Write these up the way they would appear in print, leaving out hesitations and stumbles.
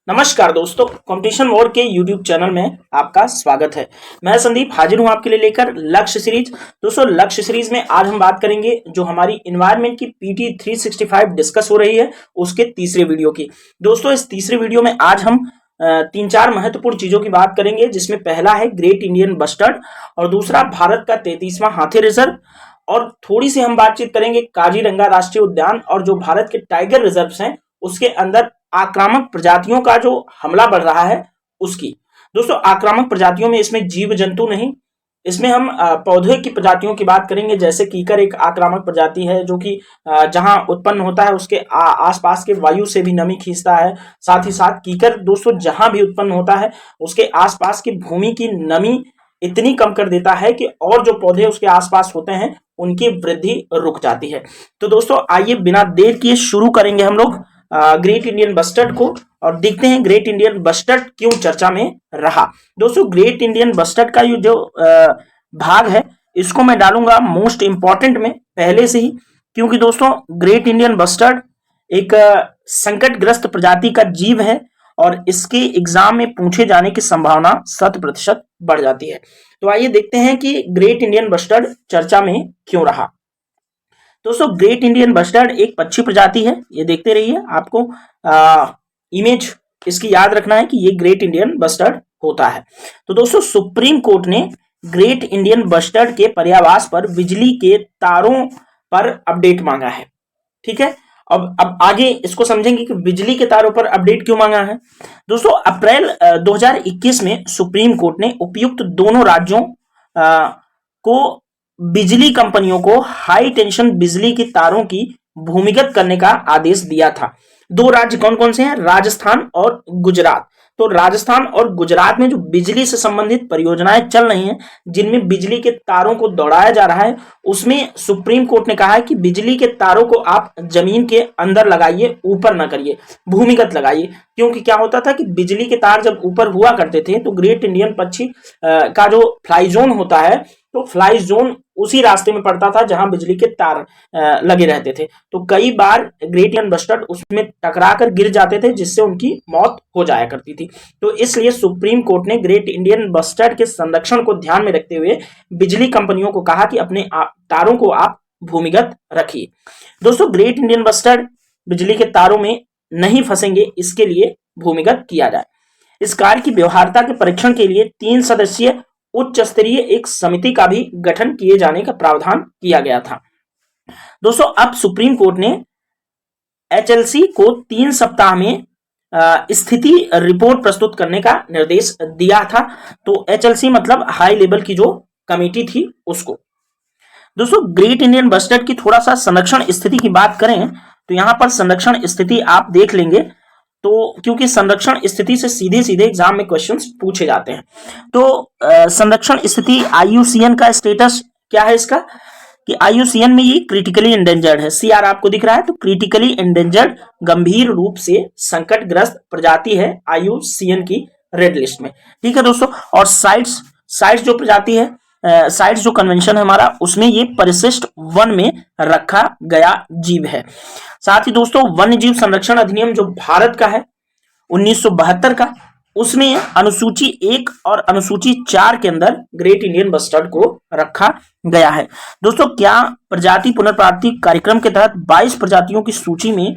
नमस्कार दोस्तों, competition mode के YouTube चैनल में आपका स्वागत है। मैं संदीप हाजिर हूं आपके लिए लेकर लक्ष्य सीरीज। दोस्तों, लक्ष्य सीरीज में आज हम बात करेंगे जो हमारी इन्वायरमेंट की पीटी 365 डिस्कस हो रही है उसके तीसरे वीडियो की। दोस्तों, इस तीसरे वीडियो में आज हम तीन चार महत्वपूर्ण चीजों की बात करेंगे, जिसमें पहला है ग्रेट इंडियन बस्टर्ड और दूसरा भारत का 33वां हाथी रिजर्व, और थोड़ी सी हम बातचीत करेंगे काजीरंगा राष्ट्रीय उद्यान और जो भारत के टाइगर रिजर्व्स हैं उसके अंदर आक्रामक प्रजातियों का जो हमला बढ़ रहा है उसकी। दोस्तों, आक्रामक प्रजातियों में इसमें जीव जंतु नहीं, इसमें हम पौधे की प्रजातियों की बात करेंगे। जैसे कीकर एक आक्रामक प्रजाति है जो कि जहां उत्पन्न होता है उसके आसपास के वायु से भी नमी खींचता है। साथ ही साथ कीकर दोस्तों जहां भी उत्पन्न होता है उसके आसपास की भूमि की नमी इतनी कम कर देता है कि और जो पौधे उसके आसपास होते हैं उनकी वृद्धि रुक जाती है। तो दोस्तों, आइए बिना देर किए शुरू करेंगे हम लोग ग्रेट इंडियन बस्टर्ड को और देखते हैं ग्रेट इंडियन बस्टर्ड क्यों चर्चा में रहा। दोस्तों, ग्रेट इंडियन बस्टर्ड का ये जो भाग है इसको मैं डालूंगा मोस्ट इंपॉर्टेंट में पहले से ही, क्योंकि दोस्तों ग्रेट इंडियन बस्टर्ड एक संकटग्रस्त प्रजाति का जीव है और इसके एग्जाम में पूछे जाने की संभावना 100% बढ़ जाती है। तो आइए देखते हैं कि ग्रेट इंडियन बस्टर्ड चर्चा में क्यों रहा। दोस्तों, ग्रेट इंडियन बस्टर्ड एक पक्षी प्रजाति है। ये देखते रहिए, आपको इमेज इसकी याद रखना है कि ये ग्रेट इंडियन बस्टर्ड होता है। तो दोस्तों, सुप्रीम कोर्ट ने ग्रेट इंडियन बस्टर्ड के पर्यावास पर बिजली के तारों पर अपडेट मांगा है। ठीक है, अब आगे इसको समझेंगे कि बिजली के तारों पर अपडेट क्यों मांगा है। दोस्तों, अप्रैल 2021 में सुप्रीम कोर्ट ने उपयुक्त दोनों राज्यों को बिजली कंपनियों को हाई टेंशन बिजली की तारों की भूमिगत करने का आदेश दिया था। दो राज्य कौन कौन से हैं? राजस्थान और गुजरात। तो राजस्थान और गुजरात में जो बिजली से संबंधित परियोजनाएं चल रही हैं, जिनमें बिजली के तारों को दौड़ाया जा रहा है, उसमें सुप्रीम कोर्ट ने कहा है कि बिजली के तारों को आप जमीन के अंदर लगाइए, ऊपर ना करिए, भूमिगत लगाइए। क्योंकि क्या होता था कि बिजली के तार जब ऊपर हुआ करते थे तो ग्रेट इंडियन पक्षी का जो फ्लाई जोन होता है, तो फ्लाई जोन उसी रास्ते में पड़ता था जहां बिजली के तार लगे रहते थे। तो कई बार ग्रेट इंडियन बस्टर्ड उसमें टकरा कर गिर जाते थे, जिससे उनकी मौत हो जाया करती थी। तो इसलिए सुप्रीम कोर्ट ने ग्रेट इंडियन बस्टर्ड के संरक्षण को ध्यान में रखते हुए बिजली कंपनियों को कहा कि अपने तारों को आप भूमिगत रखिए। दोस्तों, ग्रेट इंडियन बस्टर्ड बिजली के तारों में नहीं फंसेंगे, इसके लिए भूमिगत किया जाए। इस कार्य की व्यवहार्यता के परीक्षण के लिए 3 सदस्यीय उच्च स्तरीय एक समिति का भी गठन किए जाने का प्रावधान किया गया था। दोस्तों, अब सुप्रीम कोर्ट ने एचएलसी को 3 सप्ताह में स्थिति रिपोर्ट प्रस्तुत करने का निर्देश दिया था। तो एचएलसी मतलब हाई लेवल की जो कमेटी थी उसको। दोस्तों, ग्रेट इंडियन बस्टर्ड की थोड़ा सा संरक्षण स्थिति की बात करें तो यहां पर संरक्षण स्थिति आप देख लेंगे, तो क्योंकि संरक्षण स्थिति से सीधे सीधे एग्जाम में क्वेश्चंस पूछे जाते हैं। तो संरक्षण स्थिति IUCN का स्टेटस क्या है इसका, कि IUCN में ये क्रिटिकली इंडेंजर्ड है। CR आपको दिख रहा है, तो क्रिटिकली इंडेंजर्ड गंभीर रूप से संकटग्रस्त प्रजाति है IUCN की रेड लिस्ट में। ठीक है दोस्तों, और साइट्स जो प्रजाति है, साइट्स जो कन्वेंशन है हमारा, उसमें ये परिशिष्ट वन में रखा गया जीव है। साथ ही दोस्तों, वन्य जीव संरक्षण अधिनियम जो भारत का है 1972 का, उसमें अनुसूची 1 और अनुसूची 4 के अंदर ग्रेट इंडियन बस्टर्ड को रखा गया है। दोस्तों, क्या प्रजाति पुनर्प्राप्ति कार्यक्रम के तहत 22 प्रजातियों की सूची में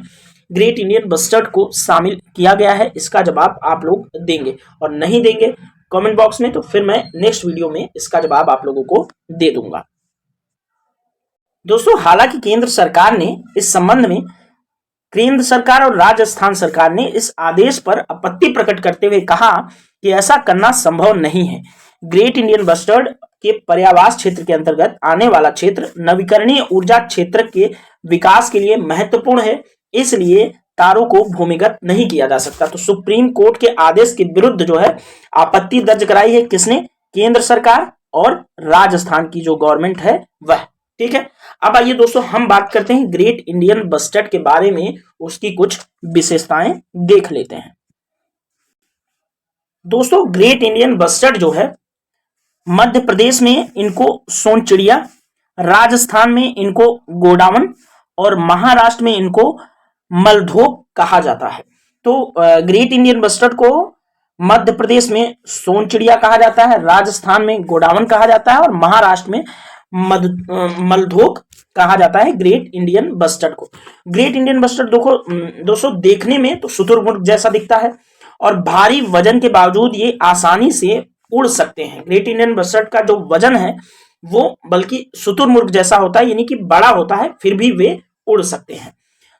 ग्रेट इंडियन बस्टर्ड को शामिल किया गया है? इसका जवाब आप लोग देंगे, और नहीं देंगे कमेंट बॉक्स में तो फिर मैं नेक्स्ट वीडियो में इसका जवाब आप लोगों को दे दूंगा। दोस्तों, हालांकि केंद्र सरकार ने इस संबंध में केंद्र सरकार और राजस्थान सरकार ने इस आदेश पर आपत्ति प्रकट करते हुए कहा कि ऐसा करना संभव नहीं है। ग्रेट इंडियन बस्टर्ड के पर्यावास क्षेत्र के अंतर्गत आने वाला क्षेत्र नवीकरणीय ऊर्जा क्षेत्र के विकास के लिए महत्वपूर्ण है, इसलिए तारों को भूमिगत नहीं किया जा सकता। तो सुप्रीम कोर्ट के आदेश के विरुद्ध जो है आपत्ति दर्ज कराई है किसने? केंद्र सरकार और राजस्थान की जो गवर्नमेंट है वह। ठीक है, अब आइए दोस्तों हम बात करते हैं ग्रेट इंडियन बस्टर्ड के बारे में, उसकी कुछ विशेषताएं देख लेते हैं। दोस्तों, ग्रेट इंडियन बस्टर्ड जो है मध्य प्रदेश में इनको सोनचिड़िया, राजस्थान में इनको गोडावन और महाराष्ट्र में इनको मलधोक कहा जाता है। तो ग्रेट इंडियन बस्टर्ड को मध्य प्रदेश में सोनचिड़िया कहा जाता है, राजस्थान में गोडावन कहा जाता है और महाराष्ट्र में मलधोक कहा जाता है ग्रेट इंडियन बस्टर्ड को। ग्रेट इंडियन बस्टर्ड दोस्तों देखने में तो शुतुरमुर्ग जैसा दिखता है और भारी वजन के बावजूद ये आसानी से उड़ सकते हैं। ग्रेट इंडियन बस्टर्ड का जो वजन है वो बल्कि शुतुरमुर्ग जैसा होता है, यानी कि बड़ा होता है, फिर भी वे उड़ सकते हैं।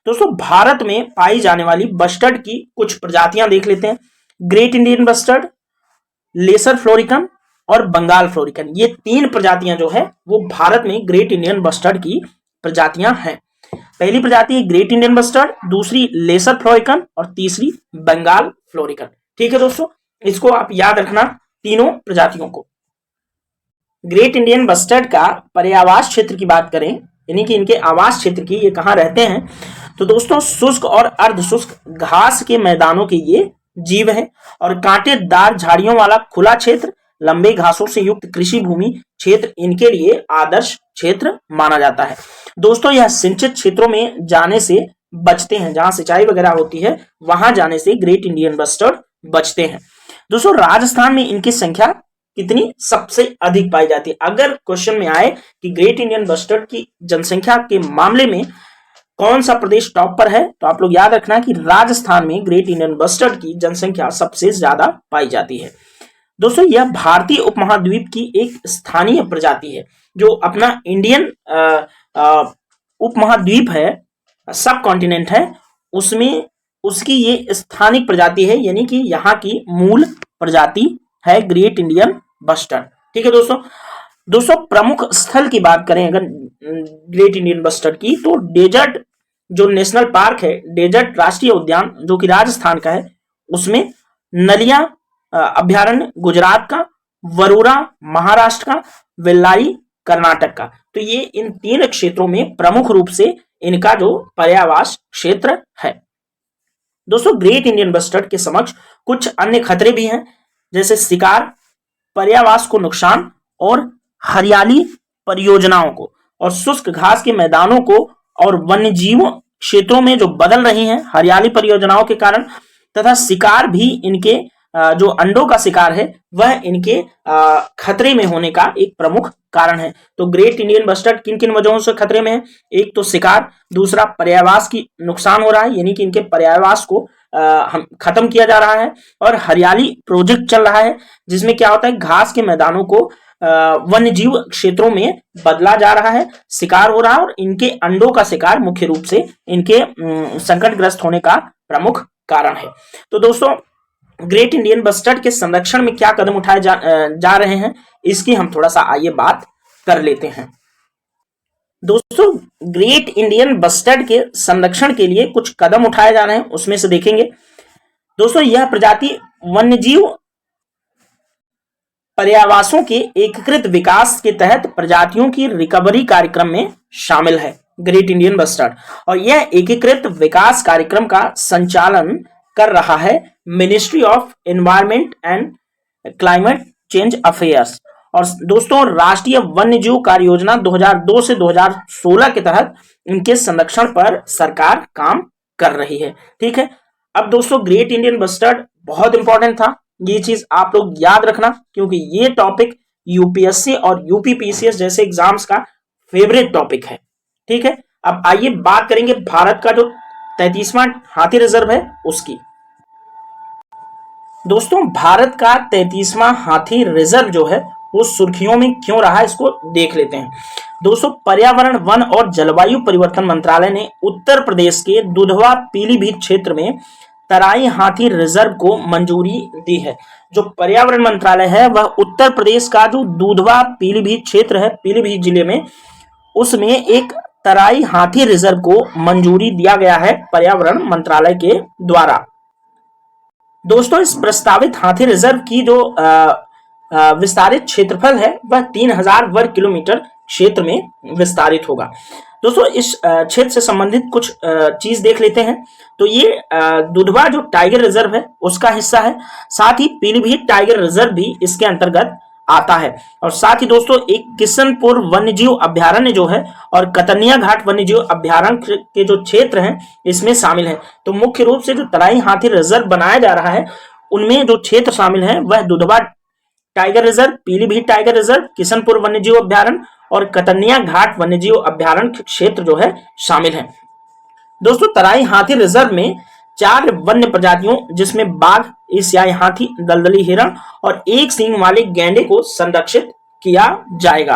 दोस्तों भारत में पाई जाने वाली बस्टर्ड की कुछ प्रजातियां देख लेते हैं। Great Indian bustard, lesser florican और बंगाल फ्लोरिकन, ये 3 प्रजातियां जो है वो भारत में ग्रेट इंडियन बस्टर्ड की प्रजातियां हैं। पहली प्रजाति है ग्रेट इंडियन बस्टर्ड, दूसरी लेसर फ्लोरिकन और तीसरी बंगाल फ्लोरिकन। ठीक है दोस्तों, इसको आप याद रखना तीनों प्रजातियों को। ग्रेट इंडियन बस्टर्ड का पर्यावास क्षेत्र की बात करें, यानी कि इनके आवास क्षेत्र की, ये कहां रहते हैं, तो दोस्तों शुष्क और अर्ध शुष्क घास के मैदानों के ये जीव है और कांटेदार झाड़ियों वाला खुला क्षेत्र, लंबे घासों से युक्त कृषि भूमि क्षेत्र इनके लिए आदर्श क्षेत्र माना जाता है। दोस्तों यह सिंचित क्षेत्रों में जाने से बचते हैं, जहां सिंचाई वगैरह होती है वहां जाने से ग्रेट इंडियन बस्टर्ड बचते हैं। दोस्तों राजस्थान में इनकी संख्या कितनी सबसे अधिक पाई जाती है? अगर क्वेश्चन में आए कि ग्रेट इंडियन बस्टर्ड की जनसंख्या के मामले में कौन सा प्रदेश टॉप पर है, तो आप लोग याद रखना कि राजस्थान में ग्रेट इंडियन बस्टर्ड की जनसंख्या सबसे ज्यादा पाई जाती है। दोस्तों यह भारतीय उपमहाद्वीप की एक स्थानीय प्रजाति है, जो अपना इंडियन उपमहाद्वीप है, सब कॉन्टिनेंट है, उसमें उसकी ये स्थानिक प्रजाति है, यानी कि यहाँ की मूल प्रजाति है ग्रेट इंडियन बस्टर्ड। ठीक है दोस्तों प्रमुख स्थल की बात करें अगर ग्रेट इंडियन बस्टर्ड की, तो डेजर्ट जो नेशनल पार्क है, डेजर्ट राष्ट्रीय उद्यान जो कि राजस्थान का है, उसमें नलिया अभ्यारण्य गुजरात का, वरोरा महाराष्ट्र का, वेल्लारी कर्नाटक का, तो ये इन 3 क्षेत्रों में प्रमुख रूप से इनका जो पर्यावास क्षेत्र है। दोस्तों ग्रेट इंडियन बस्टर्ड के समक्ष कुछ अन्य खतरे भी हैं, जैसे शिकार, पर्यावास को नुकसान और हरियाली परियोजनाओं को, और शुष्क घास के मैदानों को और वन्यजीव क्षेत्रों में जो बदल रही हैं हरियाली परियोजनाओं के कारण, तथा शिकार भी इनके जो अंडों का शिकार है वह इनके खतरे में होने का एक प्रमुख कारण है। तो ग्रेट इंडियन बस्टर्ड किन किन वजहों से खतरे में है? एक तो शिकार, दूसरा पर्यावास की नुकसान हो रहा है, यानी कि इनके पर्यावास को खत्म किया जा रहा है, और हरियाली प्रोजेक्ट चल रहा है जिसमें क्या होता है घास के मैदानों को वन्यजीव क्षेत्रों में बदला जा रहा है, शिकार हो रहा है, और इनके अंडों का शिकार मुख्य रूप से इनके संकटग्रस्त होने का प्रमुख कारण है। तो दोस्तों ग्रेट इंडियन बस्टर्ड के संरक्षण में क्या कदम उठाए जा रहे हैं, इसकी हम थोड़ा सा आइए बात कर लेते हैं। दोस्तों ग्रेट इंडियन बस्टर्ड के संरक्षण के लिए कुछ कदम उठाए जा रहे हैं, उसमें से देखेंगे। दोस्तों यह प्रजाति वन्यजीव पर्यावासों के एकीकृत विकास के तहत प्रजातियों की रिकवरी कार्यक्रम में शामिल है ग्रेट इंडियन बस्टर्ड, और यह एकीकृत विकास कार्यक्रम का संचालन कर रहा है ministry of environment and climate change affairs. और दोस्तों राष्ट्रीय वन्यजीव कार्य योजना 2002 से 2016 के तहत इनके संरक्षण पर सरकार काम कर रही है। ठीक है, अब दोस्तों ग्रेट इंडियन बस्टर्ड बहुत इंपॉर्टेंट था, ये चीज आप लोग याद रखना, क्योंकि ये टॉपिक यूपीएससी और यूपीपीसीएस जैसे एग्जाम्स का फेवरेट टॉपिक है। ठीक है, अब आइए बात करेंगे भारत का जो 33वां हाथी रिजर्व है उसकी। दोस्तों भारत का 33वां हाथी रिजर्व जो है वो सुर्खियों में क्यों रहा, इसको देख लेते हैं। दोस्तों पर्यावरण, वन और जलवायु परिवर्तन मंत्रालय ने उत्तर प्रदेश के दुधवा पीलीभीत क्षेत्र में तराई हाथी रिजर्व को मंजूरी दी है। जो पर्यावरण मंत्रालय है वह उत्तर प्रदेश का जो दुधवा पीलीभीत क्षेत्र है, पीलीभीत जिले में, उसमें एक तराई हाथी रिजर्व को मंजूरी दिया गया है पर्यावरण मंत्रालय के द्वारा। दोस्तों इस प्रस्तावित हाथी रिजर्व की जो विस्तारित क्षेत्रफल है वह 3000 वर्ग किलोमीटर क्षेत्र में विस्तारित होगा। दोस्तों इस क्षेत्र से संबंधित कुछ चीज देख लेते हैं। तो ये दुधवा जो टाइगर रिजर्व है उसका हिस्सा है, साथ ही पीलीभीत टाइगर रिजर्व भी इसके अंतर्गत आता है। और साथ ही दोस्तों एक किशनपुर वन्यजीव अभ्यारण्य जो है और कतनिया घाट वन्यजीव अभ्यारण्य के जो क्षेत्र हैं इसमें शामिल है। तो मुख्य रूप से जो तराई हाथी रिजर्व बनाया जा रहा है उनमें जो क्षेत्र शामिल है वह Dudhwa tiger reserve, Pilibhit tiger reserve, Kishanpur वन्यजीव अभ्यारण्य और कतनिया घाट वन्यजीव अभ्यारण्य क्षेत्र जो है शामिल है। दोस्तों तराई हाथी रिजर्व में 4 वन्य प्रजातियों जिसमें बाघ, एशियाई हाथी, दलदली हिरण और एक सींग वाले गैंडे को संरक्षित किया जाएगा।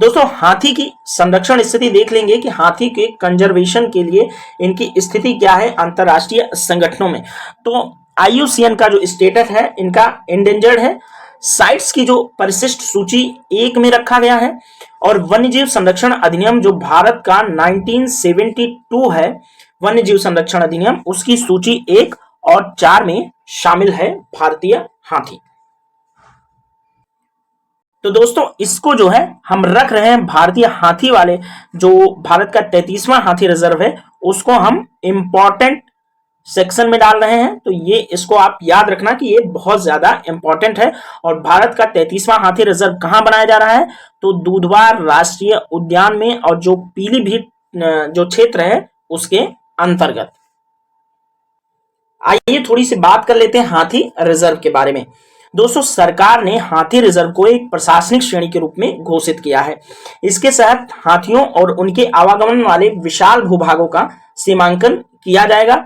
दोस्तों हाथी की संरक्षण स्थिति देख लेंगे कि हाथी के कंजर्वेशन के लिए इनकी स्थिति क्या है अंतरराष्ट्रीय संगठनों में। तो IUCN का जो स्टेटस है इनका एंडेंजर्ड है। साइट्स की जो परिशिष्ट सूची 1 में रखा गया है और वन्यजीव संरक्षण अधिनियम जो भारत का 1972 है वन्यजीव संरक्षण अधिनियम, उसकी सूची 1 और 4 में शामिल है भारतीय हाथी। तो दोस्तों इसको जो है हम रख रहे हैं भारतीय हाथी वाले जो भारत का 33वां हाथी रिजर्व है उसको हम इंपॉर्टेंट सेक्शन में डाल रहे हैं। तो ये इसको आप याद रखना कि ये बहुत ज्यादा इंपॉर्टेंट है। और भारत का 33वां हाथी रिजर्व कहां बनाया जा रहा है तो दूधवा राष्ट्रीय उद्यान में और जो पीलीभीत जो क्षेत्र है उसके अंतर्गत। आइए थोड़ी सी बात कर लेते हैं हाथी रिजर्व के बारे में। दोस्तों सरकार ने हाथी रिजर्व को एक प्रशासनिक श्रेणी के रूप में घोषित किया है। इसके तहत हाथियों और उनके आवागमन वाले विशाल भूभागों का सीमांकन किया जाएगा।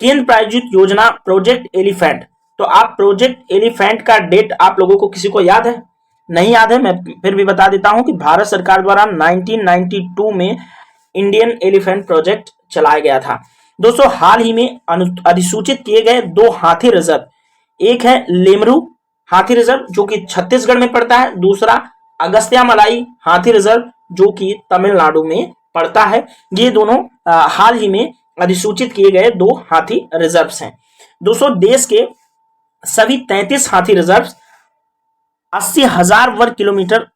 केंद्र प्रायोजित योजना प्रोजेक्ट एलिफेंट। तो आप प्रोजेक्ट एलिफेंट का डेट आप लोगों को किसी को याद है? नहीं याद है? मैं फिर भी बता देता हूं कि भारत सरकार द्वारा 1992 में इंडियन एलिफेंट प्रोजेक्ट चलाया गया था। दोस्तों हाल ही में अधिसूचित किए गए 2 हाथी रिजर्व, एक है लेमरू हाथी रिजर्व जो कि छत्तीसगढ़ में पड़ता है, दूसरा अगस्त्यामलाई हाथी रिजर्व जो कि तमिलनाडु में पड़ता है। ये दोनों हाल ही में अधिसूचित किए गए 2 हाथी रिजर्व्स हैं। दोस्तों देश के सभी 33 हाथी रिजर्व 80,000 वर्ग किलोमीटर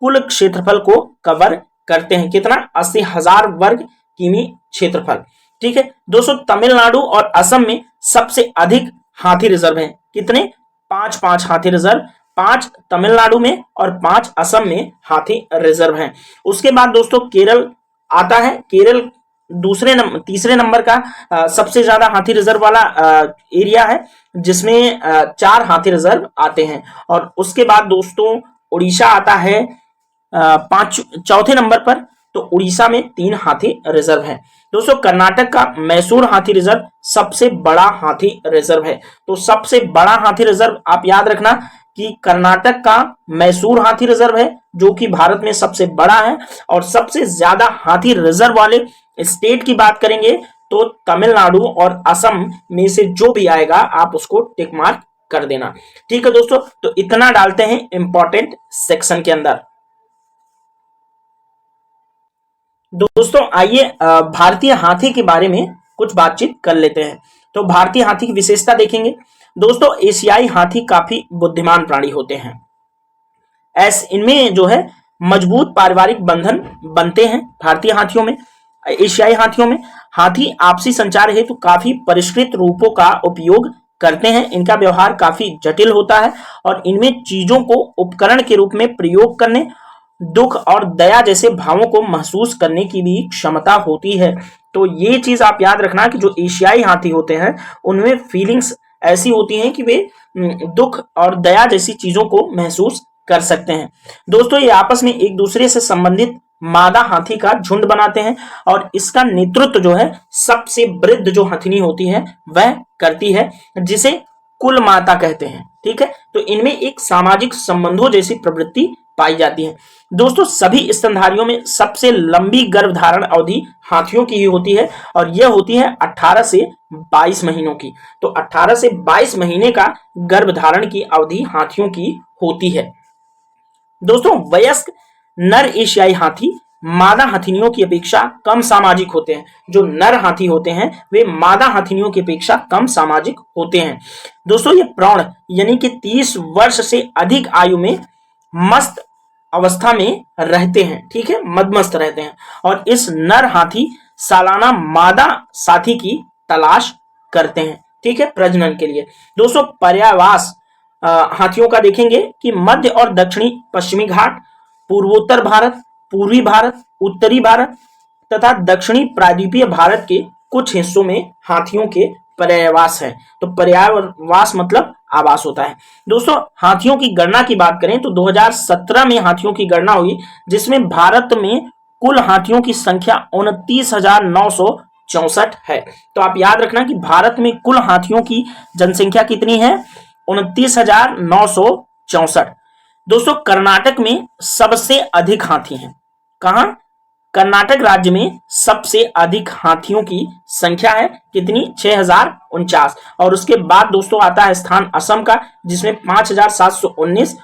कुल क्षेत्रफल को कवर करते हैं। कितना? 80,000 वर्ग किमी क्षेत्रफल। ठीक है दोस्तों, तमिलनाडु और असम में सबसे अधिक हाथी रिजर्व हैं। कितने? 5 हाथी रिजर्व, 5 तमिलनाडु में और 5 असम में हाथी रिजर्व हैं। उसके बाद दोस्तों केरल आता है। केरल तीसरे नंबर का सबसे ज्यादा हाथी रिजर्व वाला एरिया है जिसमें 4 हाथी रिजर्व आते हैं। और उसके बाद दोस्तों उड़ीसा आता है चौथे नंबर पर। तो उड़ीसा में 3 हाथी रिजर्व हैं। दोस्तों कर्नाटक का मैसूर हाथी रिजर्व सबसे बड़ा हाथी रिजर्व है। तो सबसे बड़ा हाथी रिजर्व आप याद रखना कि कर्नाटक का मैसूर हाथी रिजर्व है जो कि भारत में सबसे बड़ा है। और सबसे ज्यादा हाथी रिजर्व वाले स्टेट की बात करेंगे तो तमिलनाडु और असम में से जो भी आएगा आप उसको टिक मार्क कर देना। ठीक है दोस्तों, तो इतना डालते हैं इंपॉर्टेंट सेक्शन के अंदर। दोस्तों आइए भारतीय हाथी के बारे में कुछ बातचीत कर लेते हैं। तो भारतीय हाथी की विशेषता देखेंगे। दोस्तों एशियाई हाथी काफी बुद्धिमान प्राणी होते हैं। इनमें जो है मजबूत पारिवारिक बंधन बनते हैं। भारतीय हाथियों में, एशियाई हाथियों में हाथी आपसी संचार हेतु काफी परिष्कृत रूपों का उपयोग करते हैं। इनका व्यवहार काफी जटिल होता है और इनमें चीजों को उपकरण के रूप में प्रयोग करने, दुख और दया जैसे भावों को महसूस करने की भी क्षमता होती है। तो ये चीज आप याद रखना कि जो एशियाई हाथी होते हैं उनमें फीलिंग्स ऐसी होती हैं कि वे दुख और दया जैसी चीजों को महसूस कर सकते हैं। दोस्तों ये आपस में एक दूसरे से संबंधित मादा हाथी का झुंड बनाते हैं और इसका नेतृत्व जो है सबसे वृद्ध जो हथिनी होती है वह करती है जिसे कुल माता कहते हैं। ठीक है, तो इनमें एक सामाजिक संबंधों जैसी प्रवृत्ति पाई जाती है। दोस्तों सभी स्तनधारियों में सबसे लंबी गर्भधारण अवधि हाथियों की ही होती है और यह होती है 18 से 22 महीनों की। तो 18 से 22 महीने का गर्भधारण की अवधि हाथियों की होती है। दोस्तों वयस्क नर एशियाई हाथी मादा हथिनियों की अपेक्षा कम सामाजिक होते हैं। जो नर हाथी होते हैं वे मादा हथिनियों की अपेक्षा कम सामाजिक होते हैं। दोस्तों ये प्रौढ़ यानी कि 30 वर्ष से अधिक आयु में मस्त अवस्था में रहते हैं। ठीक है, मदमस्त रहते हैं और इस नर हाथी सालाना मादा साथी की तलाश करते हैं। ठीक है, प्रजनन के लिए। दोस्तों पर्यावास हाथियों का देखेंगे कि मध्य और दक्षिणी पश्चिमी घाट, पूर्वोत्तर भारत, पूर्वी भारत, उत्तरी भारत तथा दक्षिणी प्रायद्वीपीय भारत के कुछ हिस्सों में हाथियों के पर्यायवास है। तो पर्यायवास मतलब आवास होता है। दोस्तों हाथियों की गणना की बात करें तो 2017 में हाथियों की गणना हुई, जिसमें भारत में कुल हाथियों की संख्या 29,964 है। तो आप याद रखना कि भारत में कुल हाथियों की जनसंख्या कितनी है, 29,964। दोस्तों कर्नाटक में सबसे अधिक हाथी हैं। कहां? कर्नाटक राज्य में सबसे अधिक हाथियों की संख्या है कितनी, 6,049। और उसके बाद दोस्तों आता है स्थान असम का, जिसमें 5,719।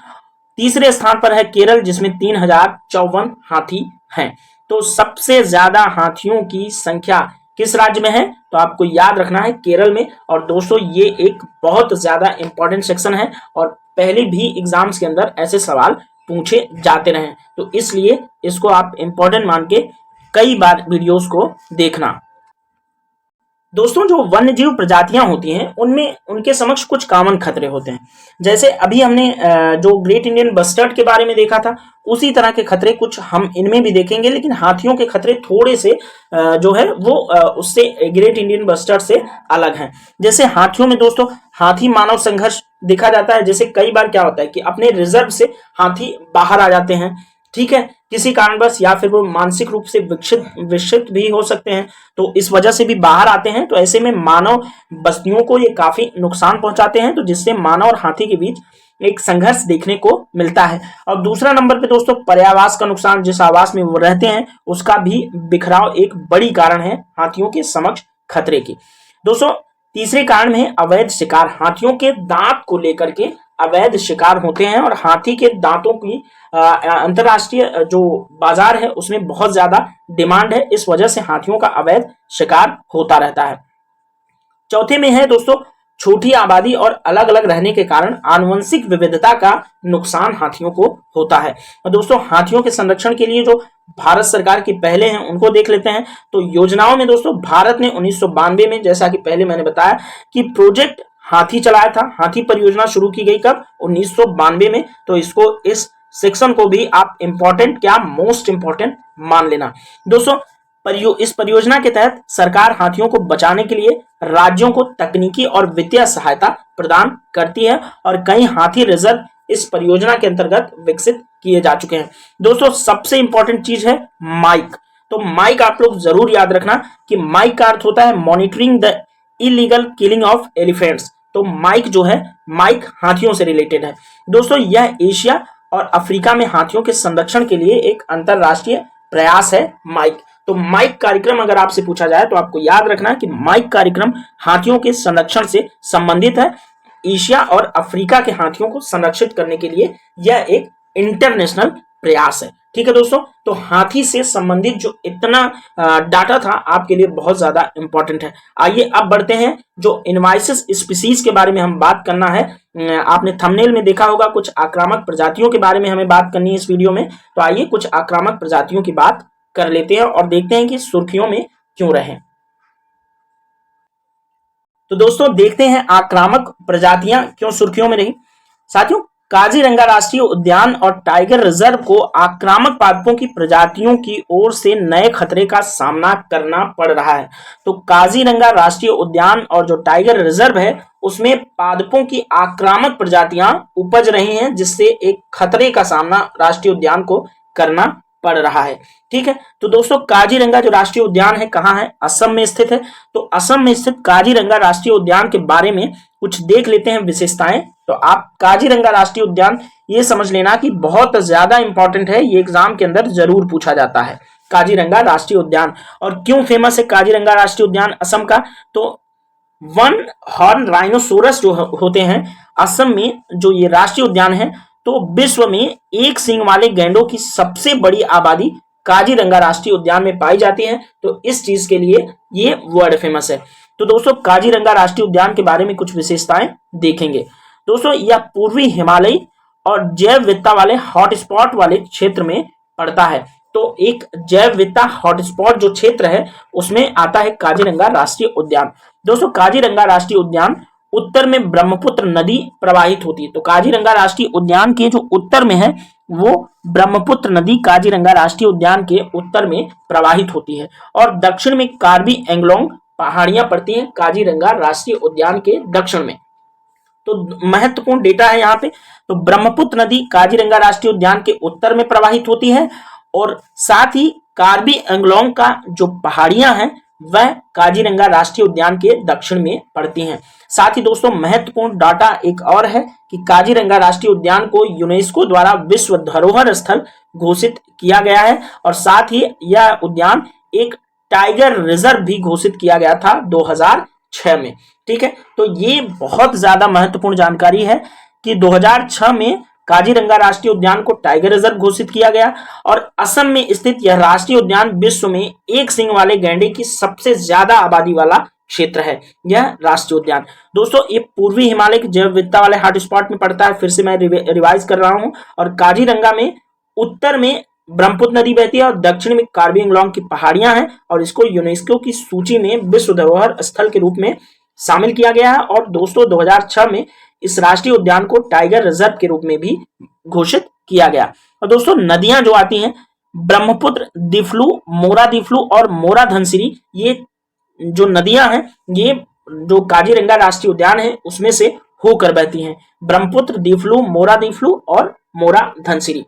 तीसरे स्थान पर है केरल, जिसमें 3,054 हाथी हैं। तो सबसे ज्यादा हाथियों की संख्या किस राज्य में है, तो आपको याद रखना है केरल में। और दोस्तों ये एक बहुत ज्यादा इंपॉर्टेंट सेक्शन है और पहले भी एग्जाम्स के अंदर ऐसे सवाल पूछे जाते रहे, तो इसलिए इसको आप इंपॉर्टेंट मान के कई बार वीडियोस को देखना। दोस्तों जो वन्यजीव प्रजातियां होती हैं उनमें उनके समक्ष कुछ कॉमन खतरे होते हैं। जैसे अभी हमने जो ग्रेट इंडियन बस्टर्ड के बारे में देखा था, उसी तरह के खतरे कुछ हम इनमें भी देखेंगे, लेकिन हाथियों के खतरे थोड़े से जो है वो उससे ग्रेट इंडियन बस्टर्ड से अलग हैं। जैसे हाथियों में दोस्तों हाथी मानव संघर्ष देखा जाता है। जैसे कई बार क्या होता है कि अपने रिजर्व से हाथी बाहर आ जाते हैं, ठीक है, किसी कारणवश, या फिर वो मानसिक रूप से विकसित भी हो सकते हैं, तो इस वजह से भी बाहर आते हैं। तो ऐसे में मानव बस्तियों को ये काफी नुकसान पहुंचाते हैं, तो जिससे मानव और हाथी के बीच एक संघर्ष देखने को मिलता है। और दूसरा नंबर पे दोस्तों पर्यावास का नुकसान, जिस आवास में वो रहते हैं उसका भी बिखराव एक बड़ी कारण है हाथियों के समक्ष खतरे की। दोस्तों तीसरे कारण में अवैध शिकार। हाथियों के दांत को लेकर के अवैध शिकार होते हैं और हाथी के दांतों की अंतरराष्ट्रीय जो बाजार है उसमें बहुत ज्यादा डिमांड है। इस वजह से हाथियों का अवैध शिकार होता रहता है। चौथे में है दोस्तों छोटी आबादी और अलग अलग रहने के कारण आनुवंशिक विविधता का नुकसान हाथियों को होता है। और दोस्तों हाथियों के संरक्षण के लिए जो भारत सरकार की पहले हैं उनको देख लेते हैं। तो योजनाओं में दोस्तों भारत ने 1992 में, जैसा कि पहले मैंने बताया कि प्रोजेक्ट हाथी चलाया था। हाथी परियोजना शुरू की गई कब, 1992 में। तो इसको, इस सेक्शन को भी आप इंपॉर्टेंट, क्या मोस्ट इंपॉर्टेंट मान लेना। दोस्तों इस परियोजना के तहत सरकार हाथियों को बचाने के लिए राज्यों को तकनीकी और वित्तीय सहायता प्रदान करती है और कई हाथी रिजर्व इस परियोजना के अंतर्गत विकसित किए जा चुके हैं। दोस्तों सबसे इंपॉर्टेंट चीज है माइक। तो माइक आप लोग जरूर याद रखना कि माइक का अर्थ होता है monitoring the illegal killing of elephants. तो माइक जो है, माइक हाथियों से रिलेटेड है। दोस्तों यह एशिया और अफ्रीका में हाथियों के संरक्षण के लिए एक अंतरराष्ट्रीय प्रयास है माइक। तो माइक कार्यक्रम अगर आपसे पूछा जाए तो आपको याद रखना कि माइक कार्यक्रम हाथियों के संरक्षण से संबंधित है। एशिया और अफ्रीका के हाथियों को संरक्षित करने के लिए यह एक इंटरनेशनल प्रयास है। ठीक है दोस्तों, तो हाथी से संबंधित जो इतना डाटा था आपके लिए बहुत ज्यादा इंपॉर्टेंट है। आइए अब बढ़ते हैं, जो इनवाइसिस स्पीसीज के बारे में हम बात करना है। आपने थंबनेल में देखा होगा कुछ आक्रामक प्रजातियों के बारे में हमें बात करनी है इस वीडियो में। तो आइए कुछ आक्रामक प्रजातियों की बात कर लेते हैं और देखते हैं कि सुर्खियों में क्यों रहे। तो दोस्तों देखते हैं आक्रामक प्रजातियां क्यों सुर्खियों में रही। साथियों काजीरंगा राष्ट्रीय उद्यान और टाइगर रिजर्व को आक्रामक पादपों की प्रजातियों की ओर से नए खतरे का सामना करना पड़ रहा है। तो काजीरंगा राष्ट्रीय उद्यान और जो टाइगर रिजर्व है उसमें पादपों की आक्रामक प्रजातियां उपज रही हैं, जिससे एक खतरे का सामना राष्ट्रीय उद्यान को करना पड़ रहा है। ठीक है, तो दोस्तों काजीरंगा जो राष्ट्रीय उद्यान है कहाँ है, असम में स्थित है। तो असम में स्थित काजीरंगा राष्ट्रीय उद्यान के बारे में कुछ देख लेते हैं विशेषताएं। तो आप काजीरंगा राष्ट्रीय उद्यान ये समझ लेना कि बहुत ज्यादा इंपॉर्टेंट है, ये एग्जाम के अंदर जरूर पूछा जाता है। काजीरंगा राष्ट्रीय उद्यान, और क्यों फेमस है काजीरंगा राष्ट्रीय उद्यान असम का, तो वन हॉर्न राइनोसोरस जो होते हैं असम में, जो ये राष्ट्रीय उद्यान है, तो विश्व में एक सींग वाले गैंडों की सबसे बड़ी आबादी काजीरंगा राष्ट्रीय उद्यान में पाई जाती है। तो इस चीज के लिए ये वर्ल्ड फेमस है। तो दोस्तों काजीरंगा राष्ट्रीय उद्यान के बारे में कुछ विशेषताएं देखेंगे। दोस्तों यह पूर्वी हिमालय और जैव विविधता वाले हॉटस्पॉट वाले क्षेत्र में पड़ता है। तो एक जैव विविधता हॉटस्पॉट जो क्षेत्र है उसमें आता है काजीरंगा राष्ट्रीय उद्यान। दोस्तों काजीरंगा राष्ट्रीय उद्यान उत्तर में ब्रह्मपुत्र नदी प्रवाहित होती है। तो काजीरंगा राष्ट्रीय उद्यान के जो उत्तर में है वो ब्रह्मपुत्र नदी काजीरंगा राष्ट्रीय उद्यान के उत्तर में प्रवाहित होती है और दक्षिण में कार्बी एंगलोंग पहाड़ियां पड़ती हैं काजीरंगा राष्ट्रीय उद्यान के दक्षिण में। तो महत्वपूर्ण डेटा है यहाँ पे। तो ब्रह्मपुत्र नदी काजीरंगा राष्ट्रीय उद्यान के उत्तर में प्रवाहित होती है और साथ ही कार्बी एंगलोंग का जो पहाड़ियां हैं वह काजीरंगा राष्ट्रीय उद्यान के दक्षिण में पड़ती हैं। साथ ही दोस्तों महत्वपूर्ण डाटा एक और है कि काजीरंगा राष्ट्रीय उद्यान को यूनेस्को द्वारा विश्व धरोहर स्थल घोषित किया गया है और साथ ही यह उद्यान एक टाइगर रिजर्व भी घोषित किया गया था 2006 में। ठीक है, तो ये बहुत ज्यादा महत्वपूर्ण जानकारी है कि 2006 में काजीरंगा राष्ट्रीय उद्यान को टाइगर रिजर्व घोषित किया गया और असम में स्थित यह राष्ट्रीय उद्यान विश्व में एक सींग वाले गैंडे की सबसे ज्यादा आबादी वाला क्षेत्र है यह राष्ट्रीय उद्यान। दोस्तों ये पूर्वी हिमालय की जैव विविधता वाले हॉटस्पॉट में पड़ता है। फिर से मैं रिवाइज कर रहा हूं। और काजीरंगा में उत्तर में ब्रह्मपुत्र नदी बहती है और दक्षिण में कार्बी एंगलोंग की पहाड़ियां हैं और इसको यूनेस्को की सूची में विश्व धरोहर स्थल के रूप में शामिल किया गया है। और दोस्तों 2006 में इस राष्ट्रीय उद्यान को टाइगर रिजर्व के रूप में भी घोषित किया गया। और दोस्तों नदियां जो आती हैं ब्रह्मपुत्र, दिफ्लू, मोरा दिफ्लू और मोरा धनसिरी, ये जो नदियां हैं ये जो काजीरंगा राष्ट्रीय उद्यान है उसमें से होकर बहती हैं। ब्रह्मपुत्र, दिफ्लू, मोरा दिफ्लू और मोरा धनसिरी।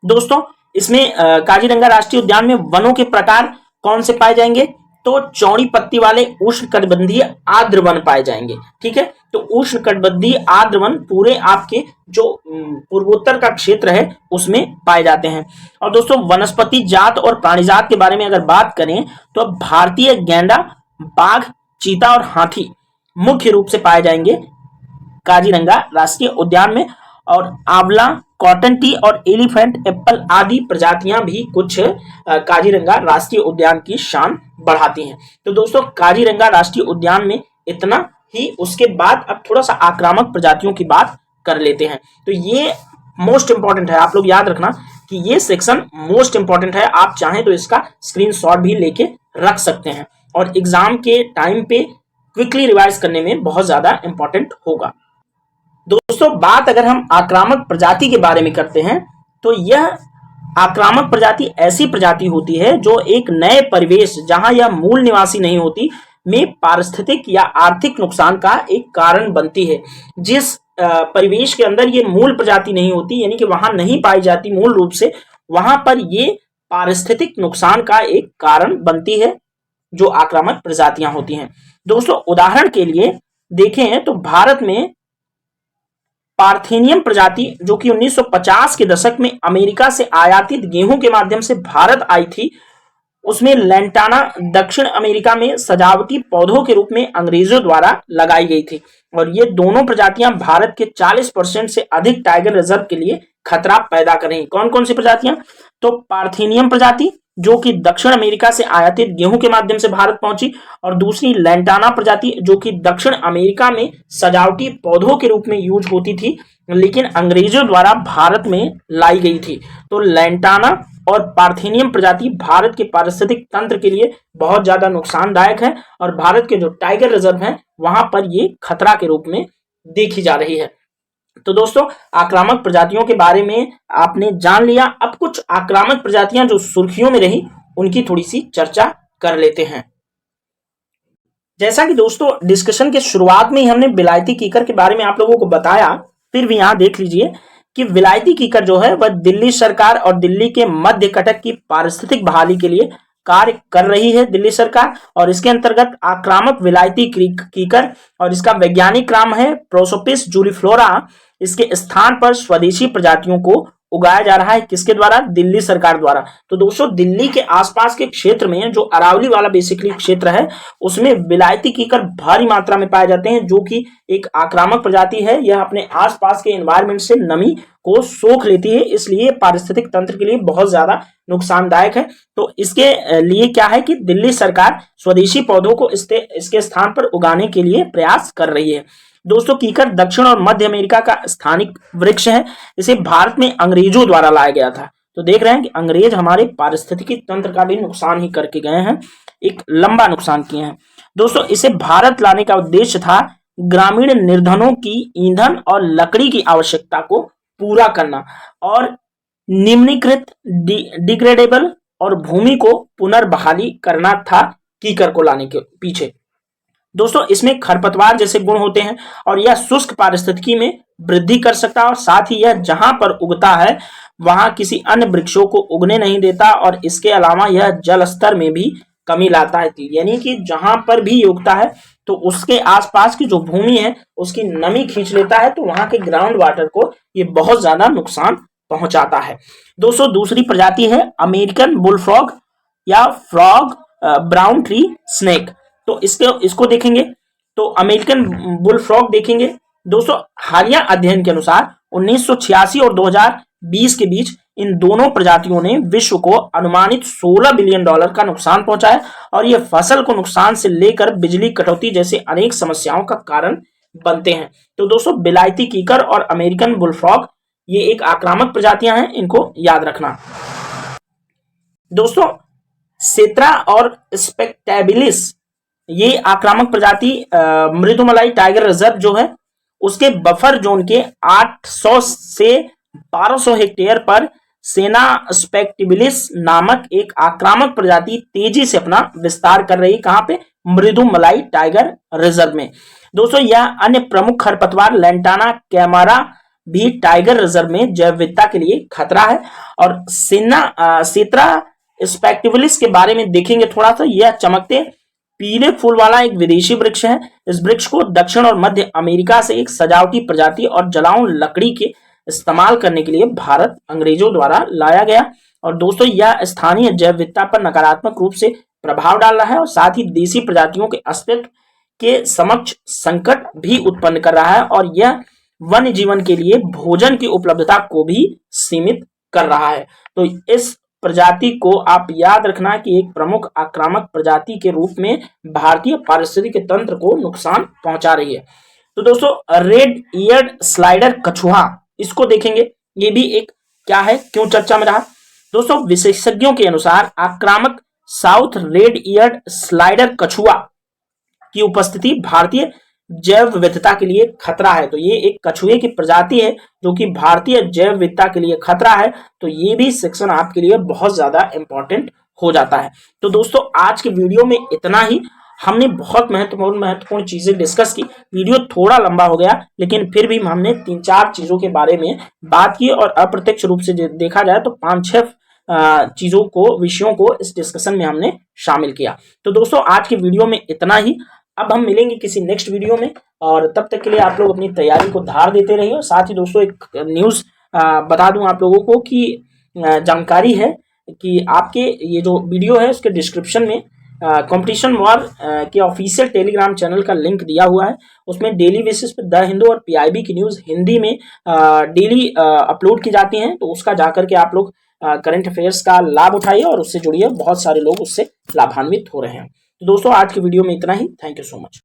दोस्तों इसमें काजीरंगा राष्ट्रीय उद्यान में वनों के प्रकार कौन से पाए जाएंगे? तो चौड़ी पत्ती वाले उष्णकटिबंधीय आर्द्र वन पाए जाएंगे। ठीक है, तो उष्णकटिबंधीय आर्द्र वन पूरे आपके जो पूर्वोत्तर का क्षेत्र है उसमें पाए जाते हैं। और दोस्तों वनस्पति जात और प्राणी जात के बारे में अगर बात करें तो भारतीय गैंडा, बाघ, चीता और हाथी मुख्य रूप से पाए जाएंगे काजीरंगा राष्ट्रीय उद्यान में। और आंवला, कॉटन टी और एलिफेंट एप्पल आदि प्रजातियां भी कुछ काजीरंगा राष्ट्रीय उद्यान की शान बढ़ाती हैं। तो दोस्तों काजीरंगा राष्ट्रीय उद्यान में इतना ही। उसके बाद अब थोड़ा सा आक्रामक प्रजातियों की बात कर लेते हैं। तो ये मोस्ट इंपॉर्टेंट है, आप लोग याद रखना कि ये सेक्शन मोस्ट इंपॉर्टेंट है। आप चाहें तो इसका स्क्रीनशॉट भी लेके रख सकते हैं और एग्जाम के टाइम पे क्विकली रिवाइज करने में बहुत ज्यादा इंपॉर्टेंट होगा। दोस्तों बात अगर हम आक्रामक प्रजाति के बारे में करते हैं तो यह आक्रामक प्रजाति ऐसी प्रजाति होती है जो एक नए परिवेश जहां यह मूल निवासी नहीं होती में पारिस्थितिक या आर्थिक नुकसान का एक कारण बनती है। जिस परिवेश के अंदर ये मूल प्रजाति नहीं होती यानी कि वहां नहीं पाई जाती मूल रूप से, वहां पर ये पारिस्थितिक नुकसान का एक कारण बनती है जो आक्रामक प्रजातियां होती हैं। दोस्तों उदाहरण के लिए देखें तो भारत में पार्थेनियम प्रजाति जो कि 1950 के दशक में अमेरिका से आयातित गेहूं के माध्यम से भारत आई थी, उसमें लैंटाना दक्षिण अमेरिका में सजावटी पौधों के रूप में अंग्रेजों द्वारा लगाई गई थी। और ये दोनों प्रजातियां भारत के 40% से अधिक टाइगर रिजर्व के लिए खतरा पैदा कर रही हैं। कौन कौन सी प्रजातियां? तो पार्थेनियम प्रजाति जो कि दक्षिण अमेरिका से आयातित गेहूं के माध्यम से भारत पहुंची और दूसरी लैंटाना प्रजाति जो कि दक्षिण अमेरिका में सजावटी पौधों के रूप में यूज होती थी लेकिन अंग्रेजों द्वारा भारत में लाई गई थी। तो लैंटाना और पार्थेनियम प्रजाति भारत के पारिस्थितिक तंत्र के लिए बहुत ज्यादा नुकसानदायक है और भारत के जो टाइगर रिजर्व हैं वहां पर ये खतरा के रूप में देखी जा रही है। तो दोस्तों आक्रामक प्रजातियों के बारे में आपने जान लिया। अब कुछ आक्रामक प्रजातियां जो सुर्खियों में रही उनकी थोड़ी सी चर्चा कर लेते हैं। जैसा कि दोस्तों डिस्कशन के शुरुआत में ही हमने विलायती कीकर के बारे में आप लोगों को बताया, फिर भी यहां देख लीजिए कि विलायती कीकर जो है वह दिल्ली सरकार और दिल्ली के मध्य कटक की पारिस्थितिक बहाली के लिए कार्य कर रही है दिल्ली सरकार। और इसके अंतर्गत आक्रामक विलायती कीकर और इसका वैज्ञानिक नाम है प्रोसोपिस जूलिफ्लोरा, इसके स्थान पर स्वदेशी प्रजातियों को उगाया जा रहा है। किसके द्वारा? दिल्ली सरकार द्वारा। तो दोस्तों दिल्ली के आसपास के क्षेत्र में जो अरावली वाला बेसिकली क्षेत्र है उसमें विलायती कीकर भारी मात्रा में पाए जाते हैं जो कि एक आक्रामक प्रजाति है। यह अपने आसपास के एनवायरनमेंट से नमी को सोख लेती है, इसलिए पारिस्थितिक तंत्र के लिए बहुत ज्यादा नुकसानदायक है। तो इसके लिए क्या है कि दिल्ली सरकार स्वदेशी पौधों को इसके स्थान पर उगाने के लिए प्रयास कर रही है। दोस्तों कीकर दक्षिण और मध्य अमेरिका का स्थानिक वृक्ष है। इसे भारत में अंग्रेजों द्वारा लाया गया था। तो देख रहे हैं कि अंग्रेज हमारे पारिस्थितिकी तंत्र का भी नुकसान ही करके गए हैं, एक लंबा नुकसान किए हैं। दोस्तों इसे भारत लाने का उद्देश्य था ग्रामीण निर्धनों की ईंधन और लकड़ी की आवश्यकता को पूरा करना और निम्नीकृत डिग्रेडेबल और भूमि को पुनर्बहाली करना था कीकर को लाने के पीछे। दोस्तों इसमें खरपतवार जैसे गुण होते हैं और यह शुष्क पारिस्थितिकी में वृद्धि कर सकता है और साथ ही यह जहां पर उगता है वहां किसी अन्य वृक्षों को उगने नहीं देता और इसके अलावा यह जल स्तर में भी कमी लाता है। यानी कि जहां पर भी उगता है तो उसके आसपास की जो भूमि है उसकी नमी खींच लेता है, तो वहां के ग्राउंड वाटर को ये बहुत ज्यादा नुकसान पहुंचाता है। दोस्तों दूसरी प्रजाति है अमेरिकन बुलफ्रॉग या फ्रॉग ब्राउन ट्री स्नेक। तो इसको देखेंगे तो अमेरिकन बुलफ्रॉग देखेंगे। दोस्तों हालिया अध्ययन के अनुसार 1986 और 2020 के बीच इन दोनों प्रजातियों ने विश्व को अनुमानित $16 बिलियन का नुकसान पहुंचाया और ये फसल को नुकसान से लेकर बिजली कटौती जैसे अनेक समस्याओं का कारण बनते हैं। तो दोस्तों बिलायती कीकर और अमेरिकन बुलफ्रॉग ये एक आक्रामक प्रजातियां हैं, इनको याद रखना। दोस्तों सेत्रा और स्पेक्टेबिलिस ये आक्रामक प्रजाति मृदुमलाई टाइगर रिजर्व जो है उसके बफर जोन के 800 से 1200 हेक्टेयर पर सेना स्पेक्टिबिलिस नामक एक आक्रामक प्रजाति तेजी से अपना विस्तार कर रही है। कहां पे? मृदुमलाई टाइगर रिजर्व में। दोस्तों यह अन्य प्रमुख खरपतवार लैंटाना कैमरा भी टाइगर रिजर्व में जैव विविधता के लिए खतरा है। और सेत्रा स्पेक्टिबिलिस के बारे में देखेंगे थोड़ा सा, यह चमकते पीले फूल वाला एक विदेशी वृक्ष है। इस वृक्ष को दक्षिण और मध्य अमेरिका से एक सजावटी प्रजाति और जलाऊ लकड़ी के इस्तेमाल करने के लिए भारत अंग्रेजों द्वारा लाया गया। और दोस्तों यह स्थानीय जैव विविधता पर नकारात्मक रूप से प्रभाव डाल रहा है और साथ ही देसी प्रजातियों के अस्तित्व के समक्ष संकट भी उत्पन्न कर रहा है और यह वन्य जीवन के लिए भोजन की उपलब्धता को भी सीमित कर रहा है। तो इस प्रजाति को आप याद रखना कि एक प्रमुख आक्रामक प्रजाति के रूप में भारतीय पारिस्थितिक तंत्र को नुकसान पहुंचा रही है। तो दोस्तों रेड ईयर्ड स्लाइडर कछुआ, इसको देखेंगे, ये भी एक क्या है, क्यों चर्चा में रहा। दोस्तों विशेषज्ञों के अनुसार आक्रामक साउथ रेड ईयर्ड स्लाइडर कछुआ की उपस्थिति भारतीय जैव विविधता के लिए खतरा है। तो ये एक कछुए की प्रजाति है जो कि भारतीय जैव विविधता के लिए खतरा है। तो ये भी सेक्शन आपके लिए बहुत ज्यादा इंपॉर्टेंट हो जाता है। तो दोस्तों आज के वीडियो में इतना ही। हमने बहुत महत्वपूर्ण चीजें डिस्कस की। वीडियो थोड़ा लंबा हो गया लेकिन फिर भी हमने 3-4 चीजों के बारे में बात की और अप्रत्यक्ष रूप से देखा जाए तो 5-6 चीजों को, विषयों को इस डिस्कशन में हमने शामिल किया। तो दोस्तों आज के वीडियो में इतना ही। अब हम मिलेंगे किसी नेक्स्ट वीडियो में और तब तक के लिए आप लोग अपनी तैयारी को धार देते रहिए। और साथ ही दोस्तों एक न्यूज़ बता दूं आप लोगों को कि जानकारी है कि आपके ये जो वीडियो है उसके डिस्क्रिप्शन में कंपटीशन वॉर के ऑफिशियल टेलीग्राम चैनल का लिंक दिया हुआ है। उसमें डेली बेसिस पे द हिंदू और पीआईबी की न्यूज़ हिंदी में डेली अपलोड की जाती हैं। तो उसका जाकर के आप लोग करंट अफेयर्स का लाभ उठाइए और उससे जुड़िए। बहुत सारे लोग उससे लाभान्वित हो रहे हैं। तो दोस्तों आज की वीडियो में इतना ही। Thank you so much.